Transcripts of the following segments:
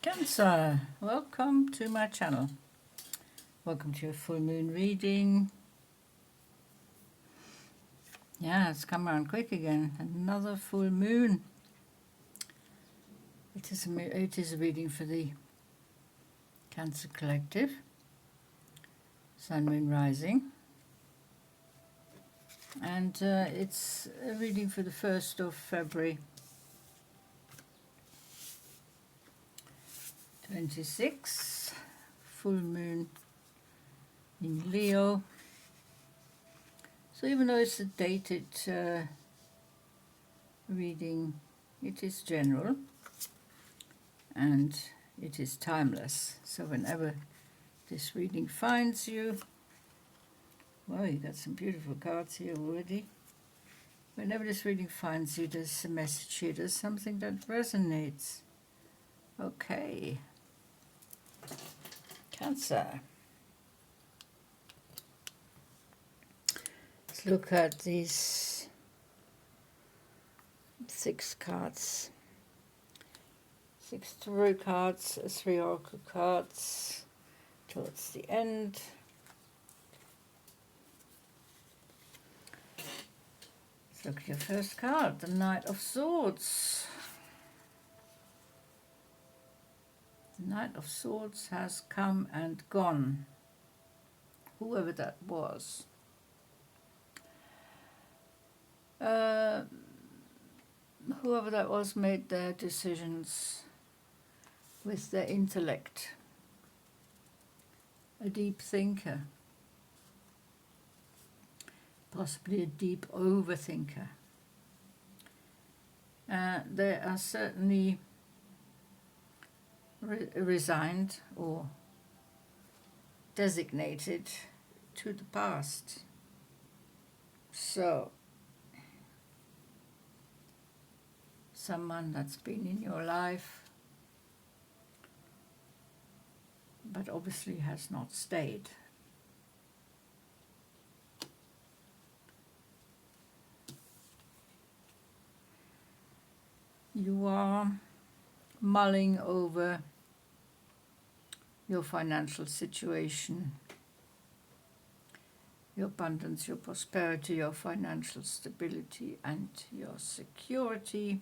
Cancer, welcome to my channel. Welcome to your full moon reading. Yeah, it's come around quick again. Another full moon. It is a reading for the Cancer Collective. Sun, Moon, Rising. And it's a reading for the 1st of February 26. Full moon in Leo. So even though it's a dated reading, it is general and it is timeless. So whenever this reading finds you, well, you got some beautiful cards here already. Whenever this reading finds you, there's a message here, there's something that resonates. Okay. Cancer. Let's look at these 6 cards. 6 tarot cards, 3 oracle cards towards the end. Let's look at your first card, the Knight of Swords. The Knight of Swords has come and gone, whoever that was. Whoever that was made their decisions with their intellect. A deep thinker. Possibly a deep overthinker. They are certainly resigned or designated to the past. So, someone that's been in your life but obviously has not stayed. You are mulling over your financial situation, your abundance, your prosperity, your financial stability and your security.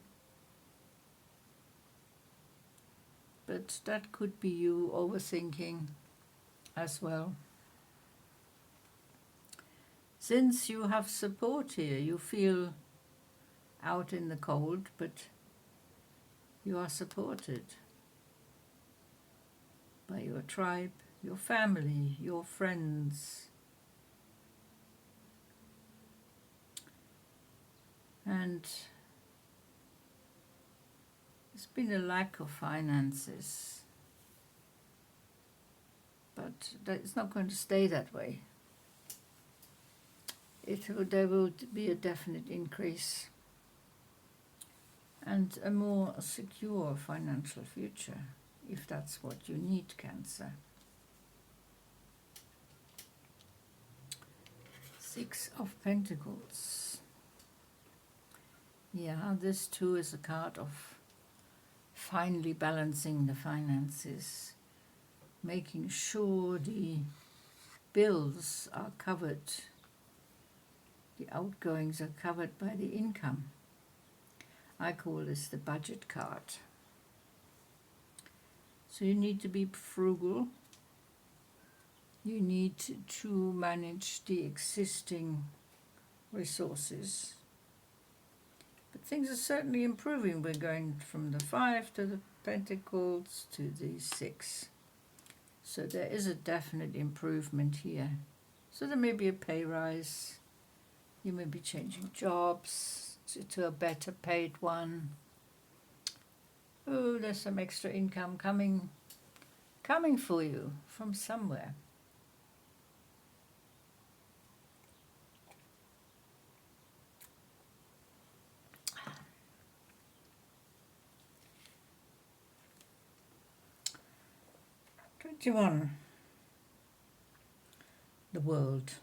But that could be you overthinking as well. Since you have support here, you feel out in the cold, but you are supported by your tribe, your family, your friends. And there's been a lack of finances, but it's not going to stay that way. There will be a definite increase and a more secure financial future, if that's what you need, Cancer. 6 of Pentacles. Yeah, this too is a card of finally balancing the finances, making sure the bills are covered, the outgoings are covered by the income. I call this the budget card. So you need to be frugal. You need to manage the existing resources. But things are certainly improving. We're going from the 5 to the Pentacles to the 6. So there is a definite improvement here. So there may be a pay rise. You may be changing jobs to a better paid one. Oh, there's some extra income coming for you from somewhere. The World.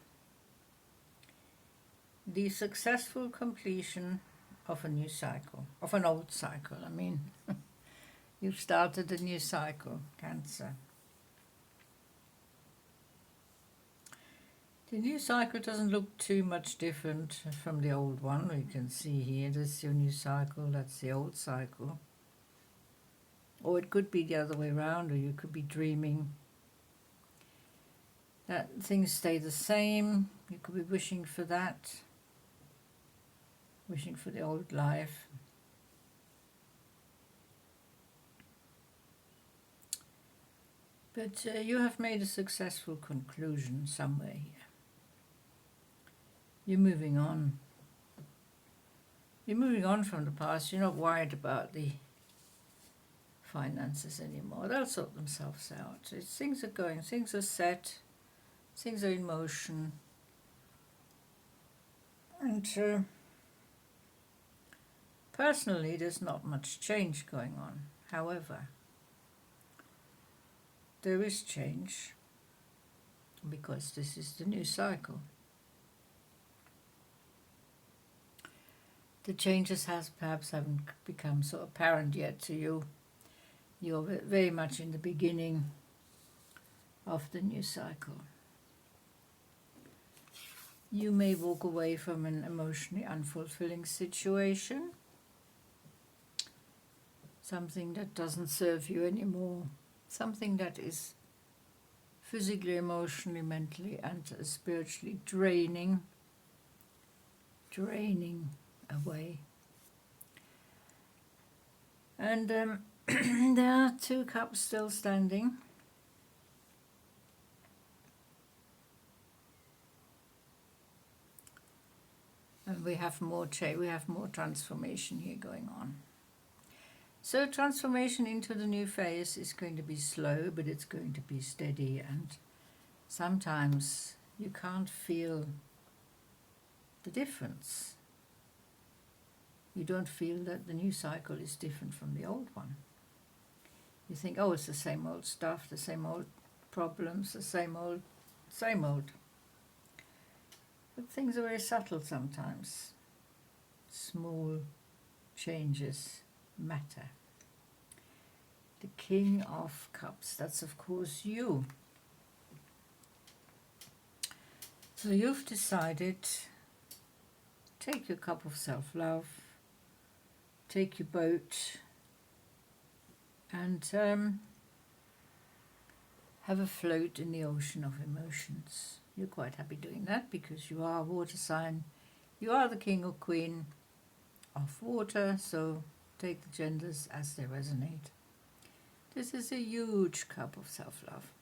The successful completion of a new cycle, of an old cycle, I mean. You've started a new cycle, Cancer. The new cycle doesn't look too much different from the old one. We can see here, this is your new cycle, that's the old cycle. Or it could be the other way around, or you could be dreaming that things stay the same. You could be wishing for that, wishing for the old life. But you have made a successful conclusion somewhere here. You're moving on. You're moving on from the past. You're not worried about the finances anymore. They'll sort themselves out. Things are going, things are set, things are in motion. And personally, there's not much change going on. However, there is change because this is the new cycle. The changes perhaps haven't become so apparent yet to you. You're very much in the beginning of the new cycle. You may walk away from an emotionally unfulfilling situation, something that doesn't serve you anymore, something that is physically, emotionally, mentally, and spiritually draining away. And there are 2 cups still standing. And we have more transformation here going on. So transformation into the new phase is going to be slow, but it's going to be steady, and sometimes you can't feel the difference. You don't feel that the new cycle is different from the old one. You think, oh, it's the same old stuff, the same old problems, the same old. But things are very subtle sometimes. Small changes matter. The King of Cups, that's of course you. So you've decided, take your cup of self-love, take your boat, and have a float in the ocean of emotions. You're quite happy doing that because you are a water sign. You are the king or queen of water, so take the genders as they resonate. This is a huge cup of self-love.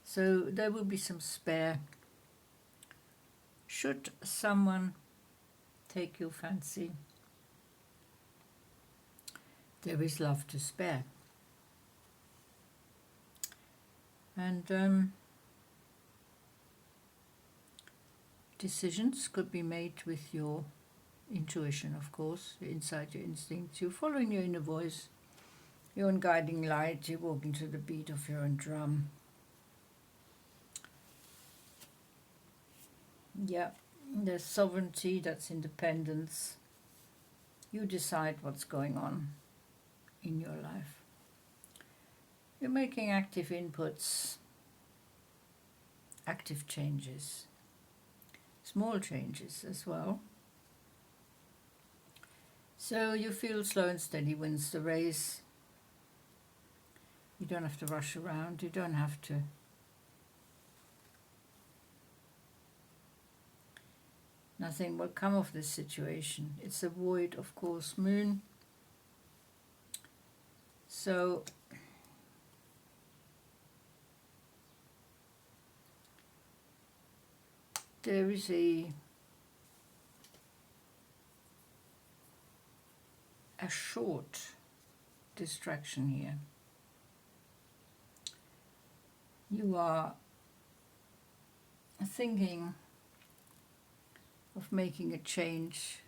So there will be some spare. Should someone take your fancy, there is love to spare. And decisions could be made with your intuition, of course, inside your instincts. You're following your inner voice, your own guiding light. You're walking to the beat of your own drum. Yeah, there's sovereignty, that's independence. You decide what's going on in your life. You're making active inputs, active changes, small changes as well. So you feel slow and steady wins the race. You don't have to rush around, you don't have to nothing will come of this situation. It's a void, of course, moon. So there is a short distraction here. You are thinking of making a change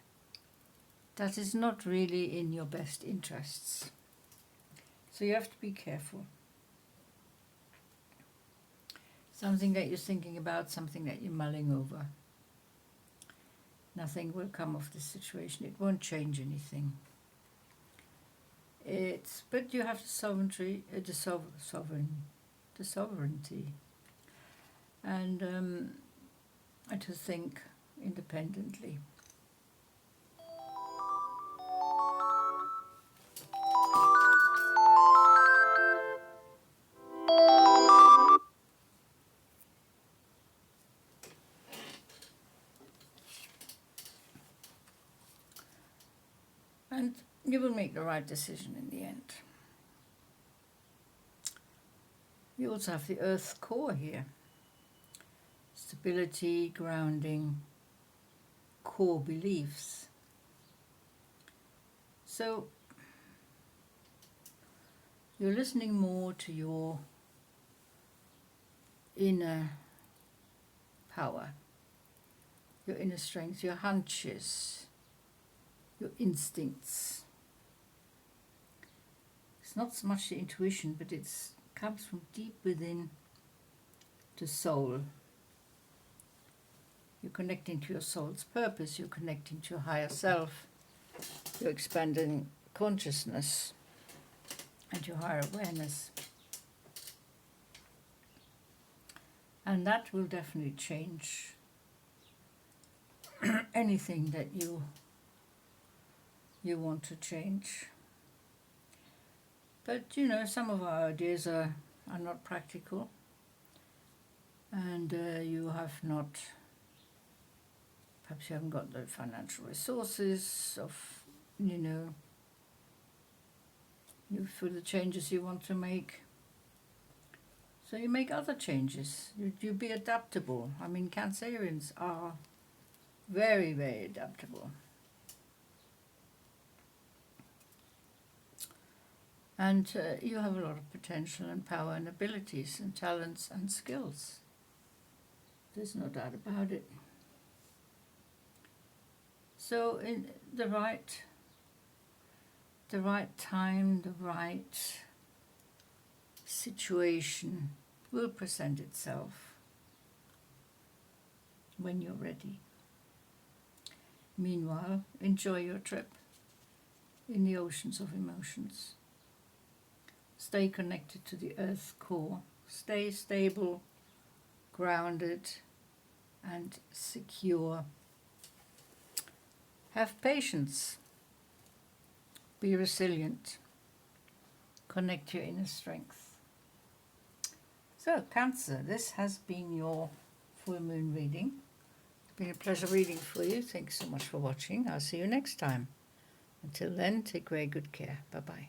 that is not really in your best interests. So you have to be careful. Something that you're thinking about, something that you're mulling over. Nothing will come of this situation. It won't change anything. but you have the sovereignty, the sovereignty, and to think independently. And you will make the right decision in the end. You also have the earth core here. Stability, grounding, core beliefs. So you're listening more to your inner power, your inner strength, your hunches, your instincts. It's not so much the intuition, but it comes from deep within the soul. You're connecting to your soul's purpose, you're connecting to your higher self, you're expanding consciousness and your higher awareness. And that will definitely change anything that you want to change. But you know, some of our ideas are not practical, and you haven't got the financial resources for the changes you want to make. So you make other changes. You be adaptable. I mean, Cancerians are very, very adaptable. And you have a lot of potential and power and abilities and talents and skills. There's no doubt about it. So in the right time, the right situation will present itself when you're ready. Meanwhile, enjoy your trip in the oceans of emotions. Stay connected to the earth core. Stay stable, grounded, and secure. Have patience. Be resilient. Connect your inner strength. So, Cancer, this has been your full moon reading. It's been a pleasure reading for you. Thanks so much for watching. I'll see you next time. Until then, take very good care. Bye-bye.